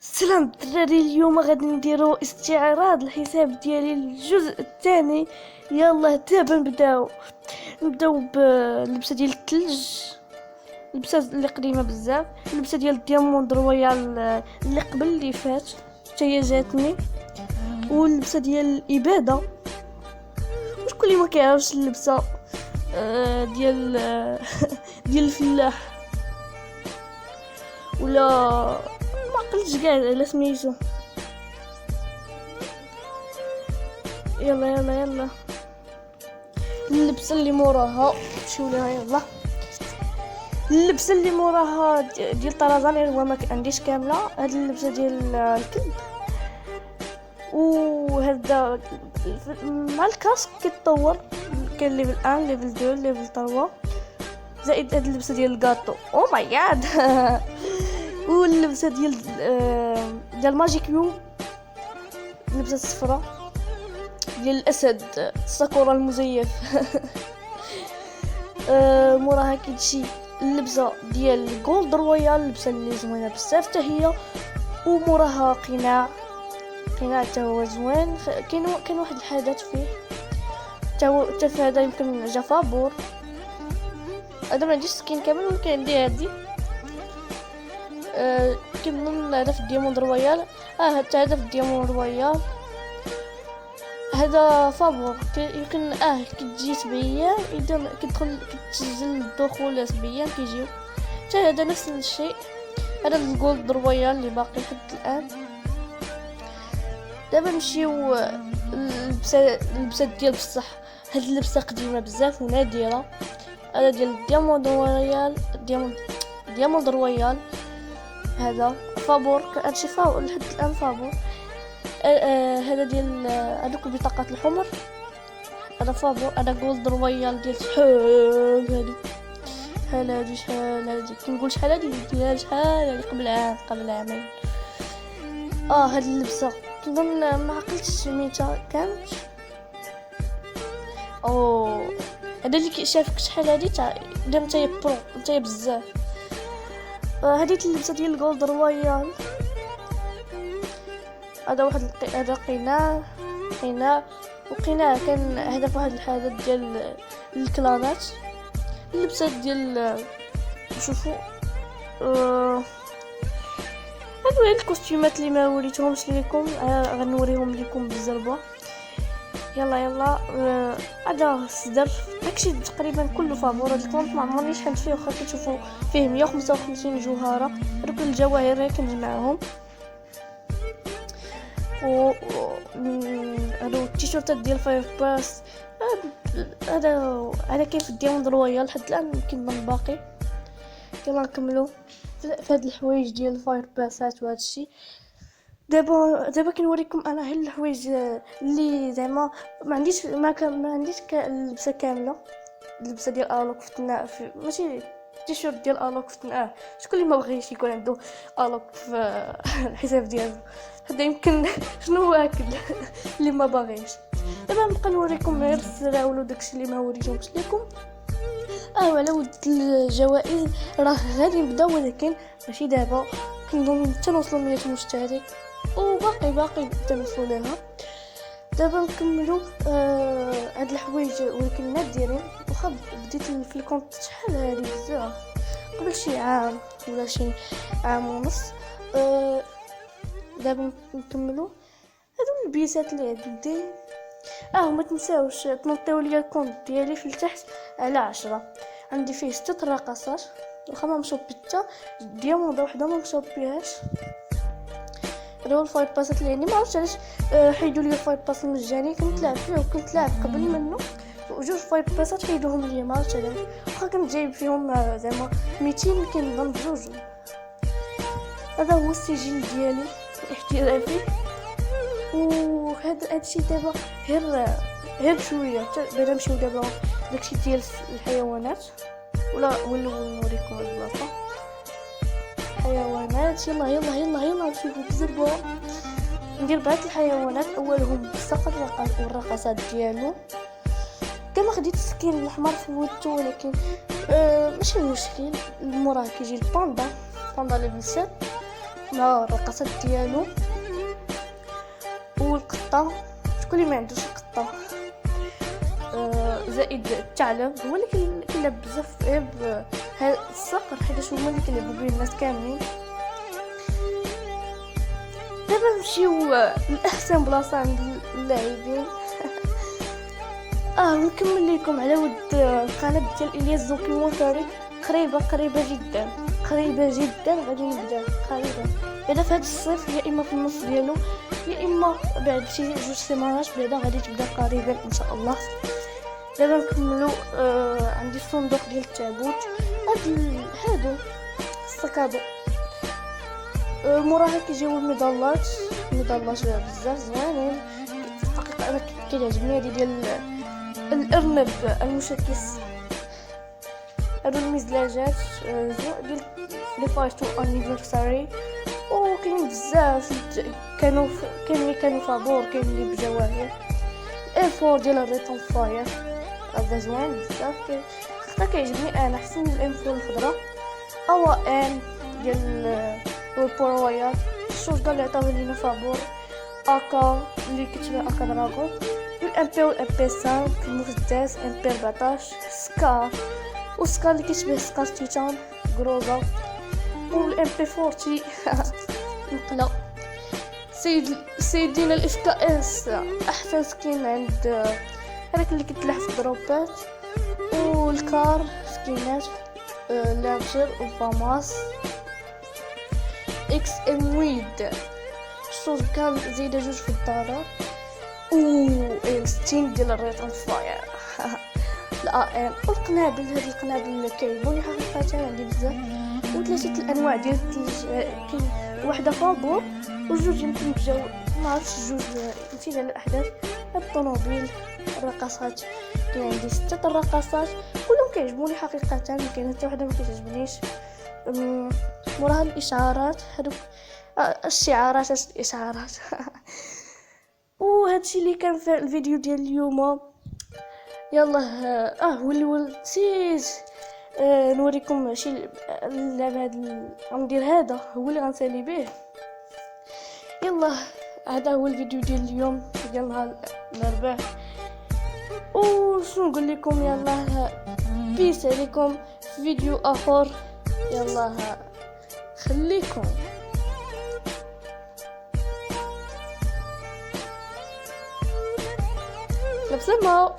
سلام الدراري، اليوم غادي نديرو استعراض الحساب ديالي الجزء الثاني. يلا دابا نبداو باللبسه ديال الثلج، اللبسه اللي قديمه بزاف، اللبسه ديال الدياموند رويال اللي قبل اللي فات حتى هي جاتني، واللبسه ديال الاباده. وشكون اللي ما كيعرفش اللبسه ديال ديال الفلاح ولا ما قلتش كاع على سميتو. يلا اللبسه اللي موراها نمشيو ليها. يلا اللبسه اللي موراها ديال طرزان، هو ما عنديش كامله. هاد اللبسه ديال الكلب، وهذا مع الكاسك كيتطور، كاين ليفل 1 ليفل 2 ليفل 3، زائد هاد اللبسه ديال الكاطو. او ماي جاد واللبسه ديال ماجيك يو، اللبسه الصفراء ديال الاسد الساكورا المزيف. موراها كيتجي اللبسه ديال جولد رويال، اللبسه اللي زوينه بزاف حتى هي، وموراها قناع حتى هو زوين. كاين واحد الحدث فيه حتى في هذا يمكن جا فابور. هذا ما عنديش سكين كامل، ولكن عندي هادي. كنظن هذا في الدياموند رويال. حتى هذا في الدياموند رويال. هذا فابور يمكن كتجي 7 ايام، اذا كتدخل كتسجل الدخول 7 ايام كيجيو. حتى هذا نفس الشيء. هذا الجولد رويال اللي باقي حتى الان. دابا نمشيو اللبسه ديال بصح. هاد اللبسه قديمه بزاف ونادره. هذا ديال الدياموند رويال، دياموند رويال. هذا فابور، هادشي فابور لحد الان فابور. هذا ديال هذوك البطاقات الحمر. هذا فابور. هذا جولد رويال ديال شحال هادي كنقول شحال هادي قبل عامين. هاد اللبسه كنظن ما عقلتش سميتها كانت. هذا اللي شافك شحال هادي دام نتايا برو نتايا بزاف. هذه اللبسه ديال الجولد رويال. هذا واحد هذا قناع وقناع كان هذا في واحد الحدث ديال الكلانات. اللبسه ديال شوفوا هادو هي الكوستيمات اللي ما وريتهمش ليكم، غنوريهم لكم بالزربه. يلا هذا الصدر داكشي تقريبا كله فابور. هاد الكونط ما عمرني شحال فيه، واخا كتشوفوا فيه 155 جوهره. هذوك الجواهر كنجمعهم. هادو التيشيرتات ديال فاير باس. هذا كيف الدياموند رويال لحد الان كنظن باقي. يلا نكملوا في هاد الحوايج ديال الفاير باسات وهذا الشيء. دابا كنوريكم انا هاد الحوايج اللي زعما ما عنديش اللبسه كامله. اللبسه ديال الوك فتنا ماشي التيشيرت ديال الوك فتنا. شكون اللي ما بغيش يكون عنده الوك في الحساب ديالو؟ هذا يمكن شنو هو اكل اللي ما باغيش. دابا نبقى نوريكم غير السراول وداكشي اللي ما وريتهمش لكم. على ود الجوائز راه غادي نبداو، ولكن ماشي دابا. كنظن حتى نوصلوا 100 مشترك، وباقي تنوصلوا لها. دابا نكملوا هاد الحوايج، ولكن نادرين. واخا بديت في الكونت شحال هادي بزاف، قبل شي عام ولا شي عام ونص. دابا نكملوا هادو البيسات اللي عندي. وما تنساوش تنطيو ليا الكونت ديالي في التحت على 10. عندي فيه 6 رقصات، واخا ما مشوبيتا دياموند وحده ما مشوبيهاش. هذا هو الفايت باسات اللي عندي. ما عرفتش علاش حيدوا لي الفايت باس المجاني. كنت لعب فيه وكنت لعب قبل منه، وجوج فايت باسات حيدوهم لي. ما عرفتش علاش، واخا كنت جايب فيهم زعما 200 كنظن بجوج. هذا هو السجل ديالي الاحترافي. وهذا الشيء دابا غير شويه باش نمشيو دابا داكشي ديال الحيوانات. ولا نوريكم البلاصه حيوانات. يلا نمشيو بالزربه. ندير بعض الحيوانات. اولهم الصقر والرقصات ديالو. كما خديت السكين الاحمر في ودتو، ولكن ماشي مشكل. الموراه كيجي الباندا ليفل 7، مع الرقصات ديالو. والقطه، شكون اللي ما عندوش القطه؟ زائد الثعلب هو اللي كيلعب بزاف هاد الصقر، حيت هما اللي كيلعبوا به الناس كاملين. دابا نمشيو لاحسن بلاصه عند اللاعبين. ونكمل لكم على ود القناه ديال الياس دوكيومونتاري. قريبه جدا غادي نبدا قريبا بعدا في هذا الصيف، يا اما في النص ديالو يا اما بعد شي 2 سيمانات بعدا غادي تبدا قريبا ان شاء الله. دابا نكملوا. عندي الصندوق ديال التابوت، هادو السكادو. موراها كيجيو المظلات بزاف زوينين. الحقيقه انا كيعجبني هادي ديال الارنب المشكس. هادو المزلاجات ديال لي فايتو انيفرساري، وكاين بزاف. كانوا فابور، كاين اللي بجواهر. الفور ديال الريتون فاير هذا زوين بزاف. حتى كيعجبني انا حسن الانفور الخضراء. ان ديال البرويات، الشوجه اللي عطاو لينا فابور. اكا اللي كتبع اكا دراغون. الام بي والام بي 5 المسدس ام بي 14. سكار اللي كيشبه سكار تيتان غروزا. والام بي 40 نقله. سيدنا الاف كي اس احسن سكين عند هذاك اللي كتلح في الدروبات. والكار سكينات لانشر وفاماس اكس ام ويد. الصوص كان زايده 2 في الدارة. ستين ديال الريتون فاير. الام والقنابل. هاد القنابل كيعجبوني حقيقه، عندي بزاف. وثلاثه الانواع ديال الثلج. كاين واحده فابور وجوج يمكن بجاو ما عرفتش جوج نسيت على الاحداث. الطوموبيل، الرقصات، كاين عندي 6 الرقصات كلهم كيعجبوني حقيقه، كاين حتى وحده ما كتعجبنيش. موراها الاشعارات، هذوك الاشعارات. وهادشي اللي كان في الفيديو ديال اليوم. يلا نسيت نوريكم شي اللعبه هذا. غندير هذا هو اللي غنسالي به. يلا هذا هو الفيديو ديال اليوم ديال نهار الاربعاء. وشنو نقول لكم، يلا بيس عليكم في فيديو اخر. يلا خليكم بسلامة.